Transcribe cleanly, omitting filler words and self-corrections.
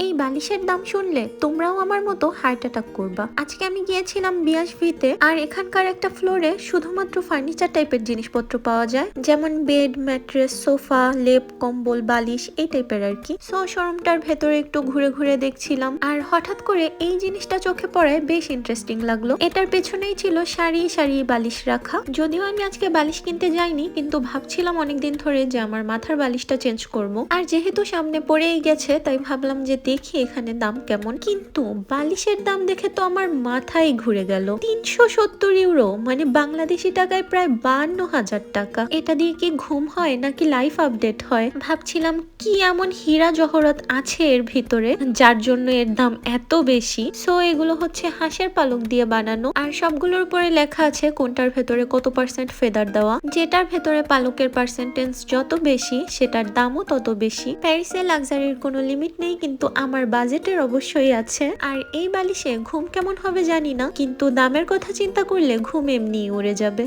এই বালিশের দাম শুনলে তোমরাও আমার মতো হার্ট অ্যাটাক করবা। আজকে আমি গিয়েছিলাম বিএসভিতে, আর এখানকার একটা ফ্লোরে শুধুমাত্র ফার্নিচার টাইপের জিনিসপত্র পাওয়া যায়, যেমন বেড, ম্যাট্রেস, সোফা, লেপ, কম্বল, বালিশ, এই টাইপের আর কি। সো শোরুমটার ভেতরে একটু ঘুরে ঘুরে দেখছিলাম, আর হঠাৎ করে এই জিনিসটা চোখে পড়ায় বেশ ইন্টারেস্টিং লাগলো। এটার পেছনেই ছিল সারি সারি বালিশ রাখা। যদিও আমি আজকে বালিশ কিনতে যাইনি, কিন্তু ভাবছিলাম অনেকদিন ধরে যে আমার মাথার বালিশটা চেঞ্জ করব। আর যেহেতু সামনে পড়েই গেছে, তাই ভাবলাম যে দেখি এখানে দাম কেমন। কিন্তু বালিশের দাম দেখে তো আমার মাথায় ঘুরে গেল। 370 ইউরো, মানে বাংলাদেশি টাকায় প্রায় 52,000 টাকা। এটা দিয়ে কি ঘুম হয় নাকি লাইফ আপডেট হয়? ভাবছিলাম কি এমন হীরা জহরত আছে এর ভিতরে যার জন্য এর দাম এত বেশি। সো এগুলো হচ্ছে হাঁসের পালক দিয়ে বানানো, আর সবগুলোর উপরে লেখা আছে কোনটার ভেতরে কত পার্সেন্ট ফেদার দেওয়া। যেটার ভেতরে পালকের পার্সেন্টেজ যত বেশি, সেটার দামও তত বেশি। প্যারিসে লাক্সারির কোনো লিমিট নেই, কিন্তু আমার বাজেটের অবশ্যই আছে। আর এই বালিশে ঘুম কেমন হবে জানি না, কিন্তু দামের কথা চিন্তা করলে ঘুম এমনিই উড়ে যাবে।